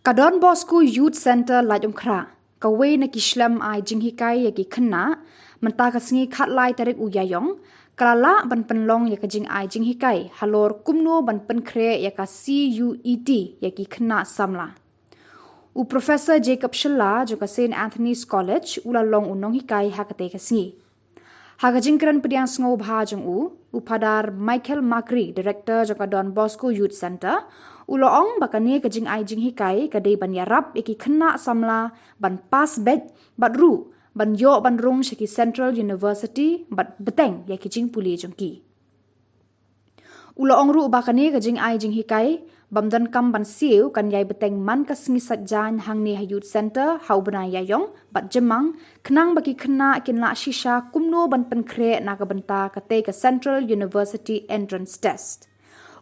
Ka donbosco youth center lajumkhra ka we na kislam ai jinghikai ya ki khna manta ka sngi khatlai tarik uyayong kalala ban penlong ya ka jing ai jinghikai halor kumno ban penkhre ya ka CUET ya ki khna Samla u professor Jacob Shillong jo ka St Anthony's College ula long unong hikai hakate ka sngi Hagajingkran pediang sngo bha jong u padar Michael Makri director jo ka donbosco youth center uloong bakane ka jing ai jing hikai ka dei ban yarap eki khna Samla ban pass bet bat ru ban yo ban rung shiki Central University bat beteng ya ki jing puli jongki uloong ru bakane ka jing ai jing hikai bamdan kam ban siu kan yai beteng man ka sngi sajjan hang NEHU youth center hau bana yayong bat jemang khnang baki khna kinla shisha kumno ban penkhre na ka banta ka te ka Central University entrance test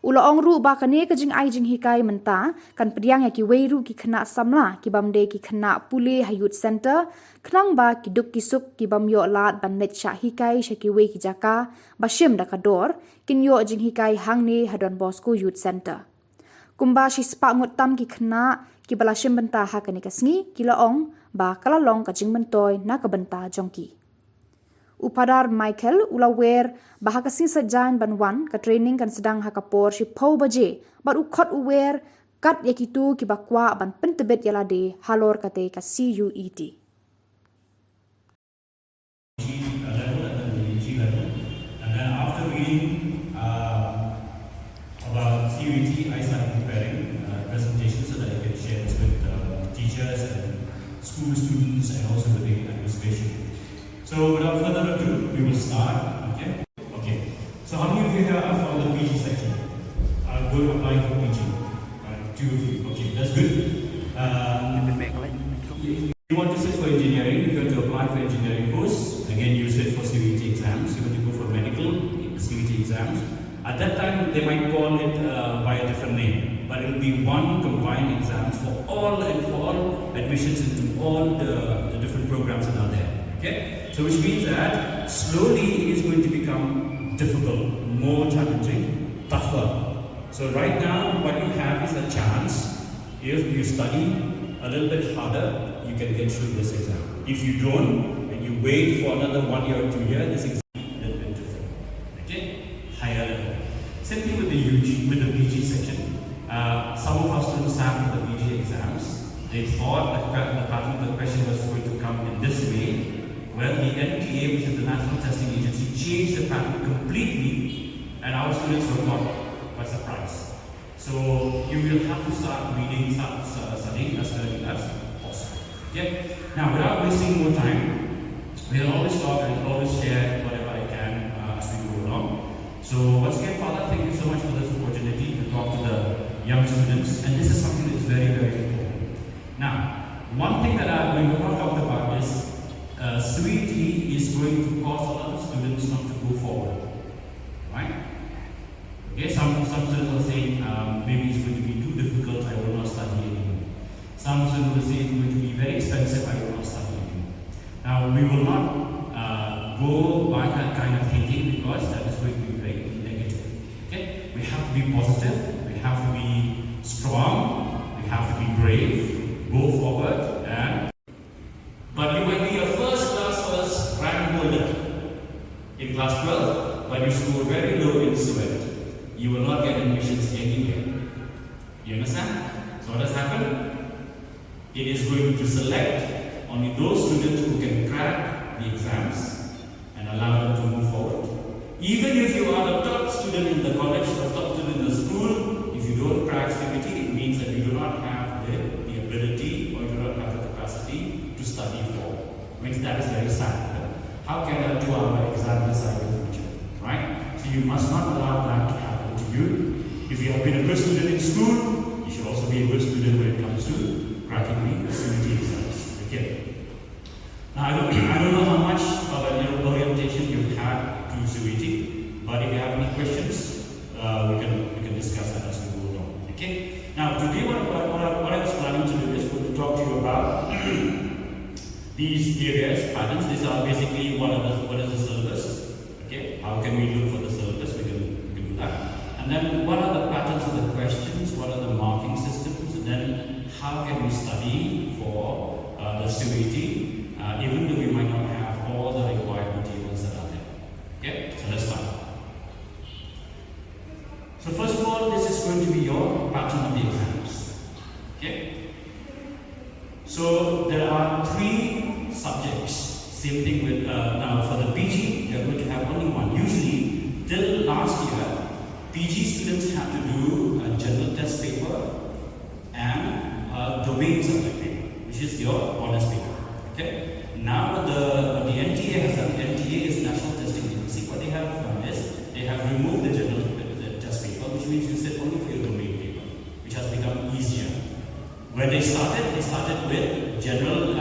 uloong ru bakane ka jing ai jing hikai menta kan pediang ya ki weiru ki khna Samla ki bamde ki khna pule ha youth center khnang ba ki duk ki suk ki bam yo lat ban net sha hikai shaki we ki jaka bashim da ka dor kin yo jing hikai hang ne ha donbosco youth center kumba shi spa ngot tam ki khna ki balashim banta ha kani ka sngi ki laong ba kala long ka jing mentoy na ka banta jongki upadar Michael ulawer bahakasin sajan banwan ka training kan sedang hakapor si pau baje bar ukhot uwer kat yakitu ki bakwa ban pentebet yalade halor kate ka CUET and then after reading about CUET, I started preparing presentations so that I can share this with teachers and school students and also with the administration. So without further ado, we will start. Okay. So how many of you here are from the PG section? Are going to apply for PG? Two of you. Okay, that's good. If you want to sit for engineering, you're going to apply for engineering course. Again, you sit for CUET exams. You're going to go for medical CUET exams. At that time, they might call it by a different name, but it will be one combined exams for all admissions into all the different programs that are there. Okay, so which means that slowly it is going to become difficult, more challenging, tougher. So right now, what you have is a chance. If you study a little bit harder, you can get through this exam. If you don't, and you wait for another 1 year or 2 years, this exam is a little bit different. Okay, higher level. Simply with the PG section, some of our students have the PG exams. They thought that the pattern of the question was going to come in this way. Well, the NEHU, which is the National Testing Agency, changed the pattern completely, and our students were caught by surprise. So you will have to start reading, studying as early as possible. Okay. Now, without wasting more time, we'll always talk and always share whatever I can as we go along. So once again, Father, thank you so much for this opportunity to talk to the young students, and this is something that is very, very important. Now, one thing that we have not talked about is CUET is going to cause a lot of students not to go forward, right? Okay, some students will say maybe it's going to be too difficult, I will not study anymore. Some students will say it's going to be very expensive, I will not study anymore. Now, we will not go by that kind of thinking because that is going to be very negative. Okay, we have to be positive, we have to be strong, we have to be brave, go forward, but you might be a first rank holder in class 12, but you score very low in Cuet. You will not get admissions anywhere. You understand? So what has happened? It is going to select only those students who can crack the exams and allow them to move forward. Even if you are the top student in the college or top student in the school, if you don't crack CUET, it means that you do not have the ability or you do not have the capacity to study for. Means that is very sad. How can a 2-hour exam decide your future? Right? So you must not allow that to happen to you. If you have been a good student in school, you should also be a good student when it comes to cracking the CUET exams. Okay. Now I don't know how much of an orientation you've had to CUET, but if you have any questions, we can discuss that as we go along. Okay. Now today what I was planning to do is to talk to you about these areas, patterns. These are basically what is the syllabus. Okay. How can we look for the syllabus? We can do that. And then what are the patterns of the questions? What are the marking systems? And then how can we study for the CVT, even though we might not have all the required materials that are there. Okay, so let's start. So first of all, this is going to be your pattern of the exams. Okay. So there are 3 subjects. Same thing with now for the PG, they are going to have only one. Usually, till last year, PG students had to do a general test paper and a domain subject paper, which is your honors paper. Okay. Now what the NTA has done, NTA is National Testing Agency. What they have done is they have removed the general test paper, which means you sit only for your domain paper, which has become easier. When they started with general.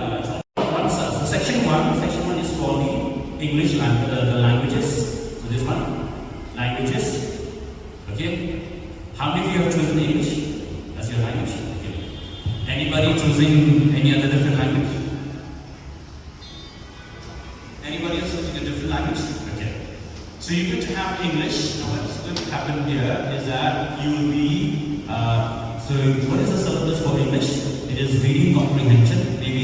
So section one is called the English language, the languages. So this one, languages. Okay. How many of you have chosen English as your language? Okay. Anybody choosing any other different language? Anybody else choosing a different language? Okay. So you're going to have English. Now what's going to happen here is that you will be. So what is the syllabus for English? It is reading comprehension. Maybe